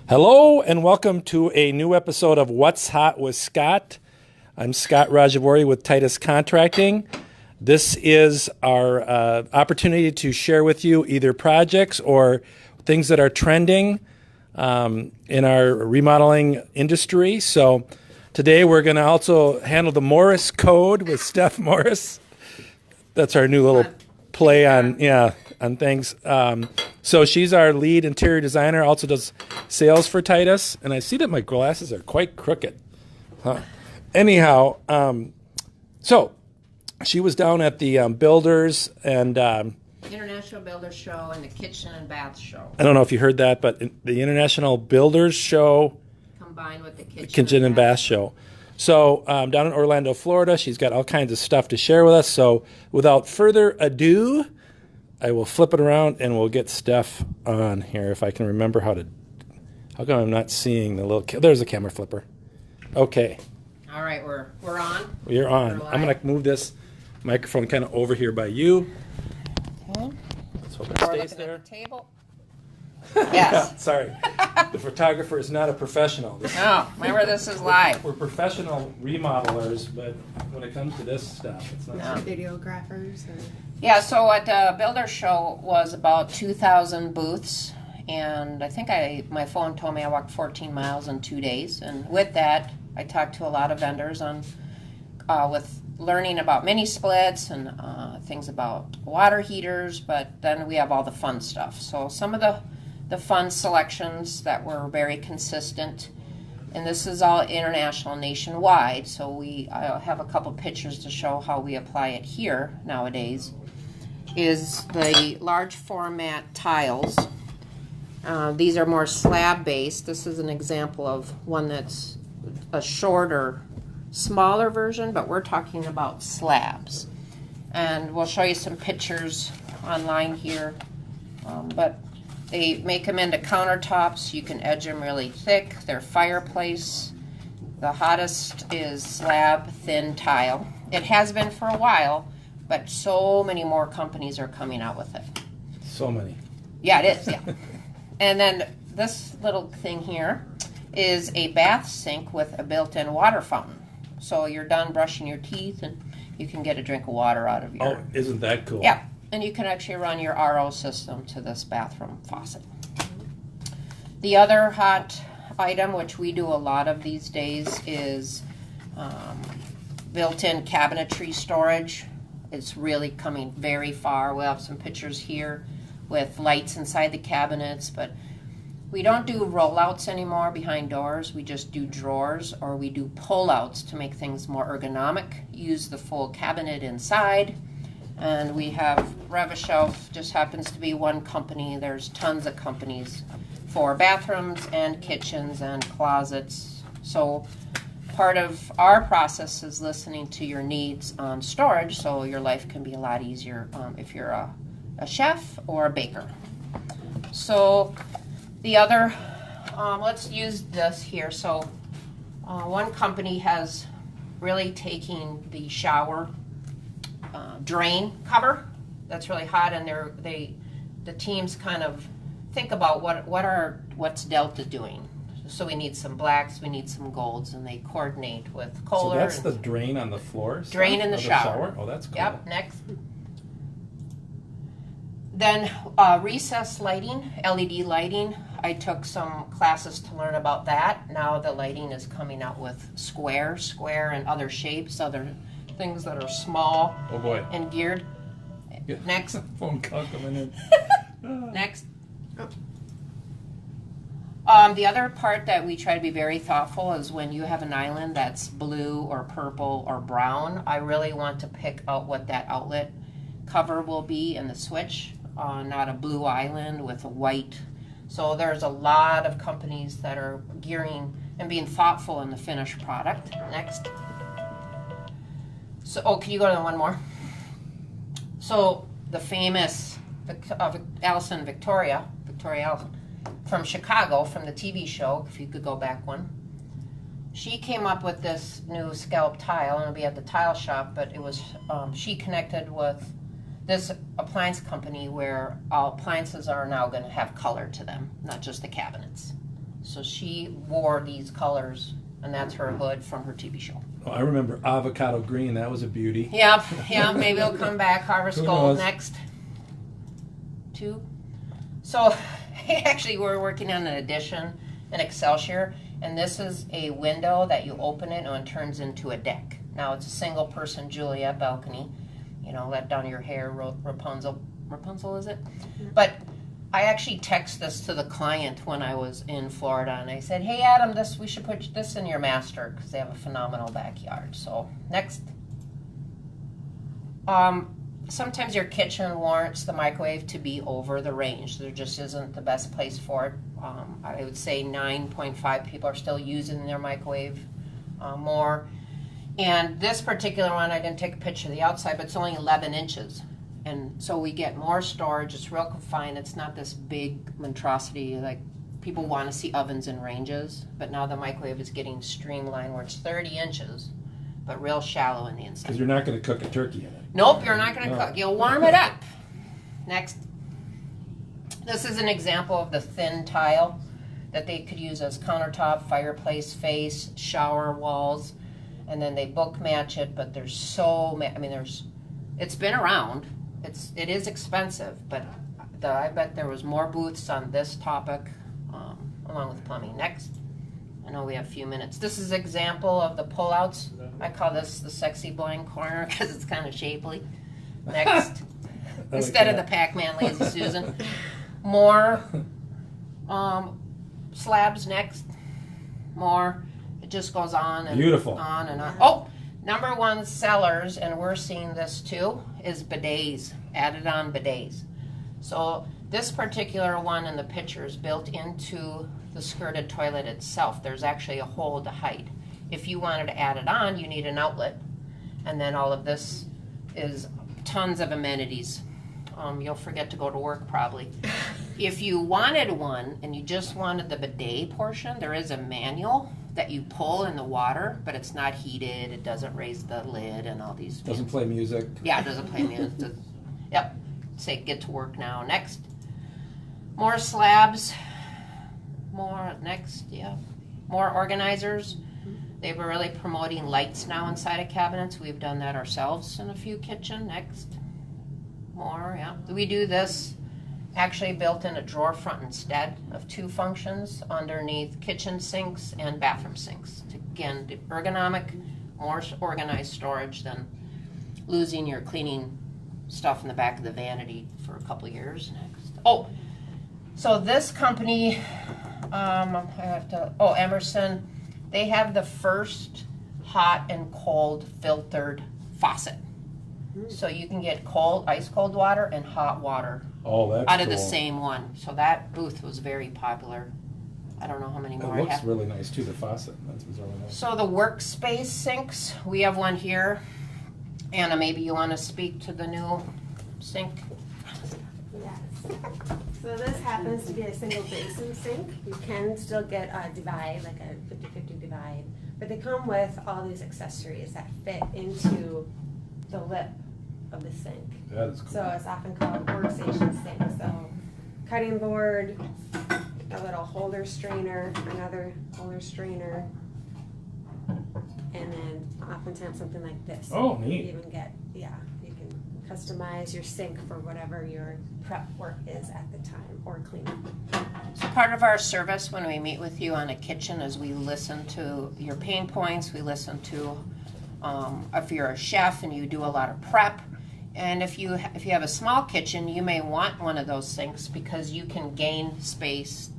Hello and welcome to a new episode of What's Hot with Scott. I'm Scott Rajavori with Titus Contracting. This is our opportunity to share with you either projects or things that are trending in our remodeling industry. So today we're going to also handle the Morris Code with Steph Morris. That's our new little play on things. So she's our lead interior designer, also does sales for Titus. And I see that my glasses are quite crooked. Anyhow, so she was down at the Builders and International Builders Show and the Kitchen and Bath Show. I don't know if you heard that, but the International Builders Show combined with the Kitchen and Bath Show. So down in Orlando, Florida, she's got all kinds of stuff to share with us. So without further ado, I will flip it around and we'll get Steph on here if I can remember how to. How come I'm not seeing the little? There's a camera flipper. Okay. All right, we're on. You're on. I'm gonna move this microphone kind of over here by you. Okay. Let's hope it stays there. At the table. Yes. Sorry, the photographer is not a professional. No, remember this is live. We're professional remodelers, but when it comes to this stuff, it's not. No. Videographers. Yeah, so at the Builder Show was about 2,000 booths, and I think my phone told me I walked 14 miles in 2 days, and with that, I talked to a lot of vendors on with learning about mini splits and things about water heaters, but then we have all the fun stuff. So some of the fun selections that were very consistent, and this is all international, nationwide, so I have a couple pictures to show how we apply it here nowadays, is the large format tiles. These are more slab based. This is an example of one that's a shorter, smaller version, but we're talking about slabs. And we'll show you some pictures online here, but they make them into countertops. You can edge them really thick. They're fireplace. The hottest is slab thin tile. It has been for a while, but so many more companies are coming out with it. So many. Yeah, it is, yeah. And then this little thing here is a bath sink with a built-in water fountain. So you're done brushing your teeth and you can get a drink of water out of your... Oh, isn't that cool? Yeah, and you can actually run your RO system to this bathroom faucet. The other hot item, which we do a lot of these days, is built-in cabinetry storage. It's really coming very far. We'll have some pictures here with lights inside the cabinets, but we don't do rollouts anymore behind doors. We just do drawers, or we do pull-outs to make things more ergonomic. Use the full cabinet inside. And we have Rev-A-Shelf, just happens to be one company. There's tons of companies for bathrooms and kitchens and closets. So part of our process is listening to your needs on storage, so your life can be a lot easier if you're a chef or a baker. So the other, let's use this here. So one company has really taken the shower drain cover that's really hot, and the teams kind of think about what's Delta doing. So we need some blacks, we need some golds, and they coordinate with Kohler. So that's the drain on the floor? Drain in the shower. Oh, that's cool. Yep, next. Then recessed lighting, LED lighting. I took some classes to learn about that. Now the lighting is coming out with square, and other shapes, other things that are small. Oh boy. And geared. Yeah. Next. Phone call coming in. Next. The other part that we try to be very thoughtful is when you have an island that's blue or purple or brown, I really want to pick out what that outlet cover will be in the switch, not a blue island with a white. So there's a lot of companies that are gearing and being thoughtful in the finished product. Next. So, can you go to one more? So the famous Victoria Allison, from Chicago, from the TV show, if you could go back one. She came up with this new scallop tile, and it'll be at the tile shop, but it was, she connected with this appliance company where all appliances are now going to have color to them, not just the cabinets. So she wore these colors, and that's her hood from her TV show. Oh, I remember avocado green. That was a beauty. Yep, yeah, maybe it'll come back. Harvest Who Gold knows? next. 2. So actually we're working on an addition in Excelsior, and this is a window that you open it and it turns into a deck. Now it's a single person Juliet balcony. You know, let down your hair, Rapunzel is it? But I actually text this to the client when I was in Florida, and I said, hey Adam, we should put this in your master because they have a phenomenal backyard. So next. Sometimes your kitchen warrants the microwave to be over the range. There just isn't the best place for it. I would say 9.5 people are still using their microwave more. And this particular one, I didn't take a picture of the outside, but it's only 11 inches. And so we get more storage. It's real confined. It's not this big monstrosity. Like, people want to see ovens in ranges, but now the microwave is getting streamlined where it's 30 inches, but real shallow in the inside. Because you're not going to cook a turkey in it. Nope, you're not going to No. cook. You'll warm it up. Next. This is an example of the thin tile that they could use as countertop, fireplace face, shower walls, and then they book match it, but there's so many, I mean, it's been around. It is expensive, but I bet there was more booths on this topic along with plumbing. Next. I know we have a few minutes. This is an example of the pullouts. I call this the sexy blind corner because it's kind of shapely. Next. Instead of the Pac-Man Lazy Susan. More slabs next. More. It just goes on and Beautiful. on and on. Oh, number one sellers, and we're seeing this too, is bidets. Added on bidets. So this particular one in the picture is built into the skirted toilet itself. There's actually a hole to hide. If you wanted to add it on, you need an outlet. And then all of this is tons of amenities. You'll forget to go to work probably. If you wanted one and you just wanted the bidet portion, there is a manual that you pull in the water, but it's not heated. It doesn't raise the lid and all these. Doesn't play music. Yeah, it doesn't play music. Yep. Say get to work now. Next. More slabs. More next, yeah. More organizers. They were really promoting lights now inside of cabinets. We've done that ourselves in a few kitchen. Next. More, yeah. We do this actually built in a drawer front instead of 2 functions underneath kitchen sinks and bathroom sinks. Again, the ergonomic, more organized storage than losing your cleaning stuff in the back of the vanity for a couple of years. Next. Oh, so this company, Emerson, they have the first hot and cold filtered faucet. So you can get ice cold water and hot water out of the same one. So that booth was very popular. I don't know how many more It I looks have. really nice too, the faucet. That's really nice. So the workspace sinks, we have one here. Anna, maybe you want to speak to the new sink? Yes. So this happens to be a single basin sink. You can still get a divide, like a 50-50 divide, but they come with all these accessories that fit into the lip of the sink. That is cool. So it's often called workstation sink. So cutting board, a little holder strainer, another holder strainer, and then oftentimes something like this. Oh, neat. You even get, you can customize your sink for whatever your prep work is at the time, or cleanup. So part of our service when we meet with you on a kitchen is we listen to your pain points. We listen to if you're a chef and you do a lot of prep. And if you have a small kitchen, you may want one of those sinks because you can gain space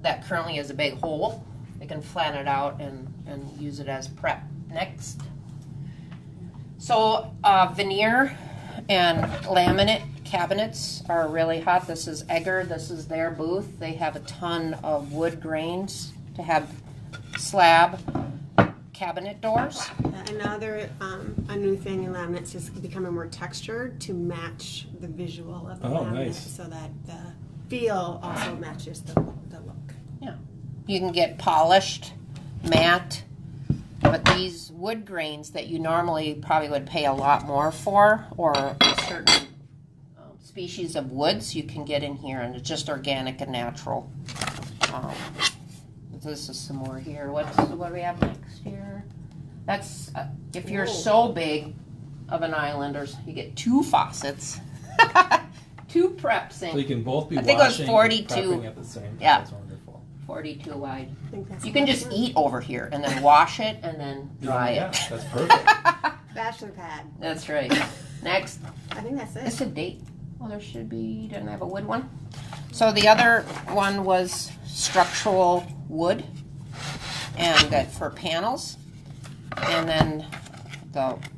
that currently is a big hole. You can flatten it out and use it as prep. Next. So veneer and laminate cabinets are really hot. This is Egger. This is their booth. They have a ton of wood grains to have slab cabinet doors. Another a new thing in laminates is becoming more textured to match the visual of the laminate, nice. so that the feel also matches the look. Yeah. You can get polished, matte, but these wood grains that you normally probably would pay a lot more for, or a certain species of woods, you can get in here, and it's just organic and natural. this is some more here. What do we have next here? That's if you're so big of an islander, you get 2 faucets, 2 prep sinks. So you can both be I think it was washing 42. and prepping at the same time. Yeah. That's wonderful. 42 wide. I think that's You can just eat over here and then wash it and then dry Yeah, it. that's perfect. bachelor pad. That's right. Next. I think that's It's it. a date. Well, there should be, didn't I have a wood one? So the other one was structural wood and for panels. And then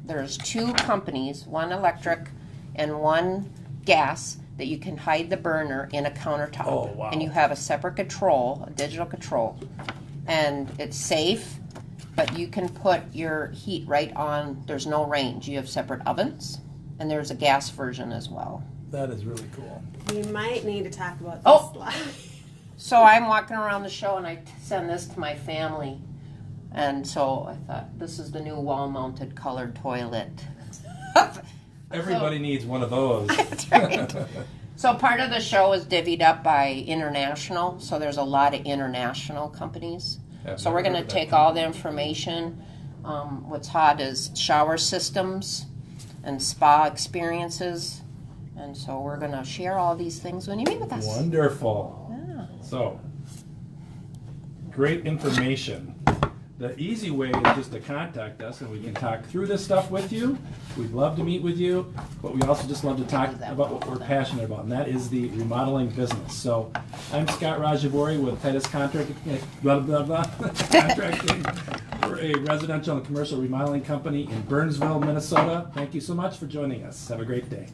there's 2 companies, one electric and one gas, that you can hide the burner in a countertop. Oh, wow. And you have a separate control, a digital control. And it's safe, but you can put your heat right on, there's no range. You have separate ovens, and there's a gas version as well. That is really cool. We might need to talk about this Oh. slide. So I'm walking around the show and I send this to my family. And so I thought, this is the new wall-mounted colored toilet. Everybody needs one of those. That's right. So part of the show is divvied up by international. So there's a lot of international companies. I've So we're never going heard to of that take all the information. What's hot is shower systems and spa experiences. And so we're going to share all these things when you meet with us. Wonderful. Yeah. So, great information. The easy way is just to contact us and we can talk through this stuff with you. We'd love to meet with you, but we also just love to talk about what we're passionate about, and that is the remodeling business. So, I'm Scott Rajavori with Titus Contracting, Contracting. We're a residential and commercial remodeling company in Burnsville, Minnesota. Thank you so much for joining us. Have a great day.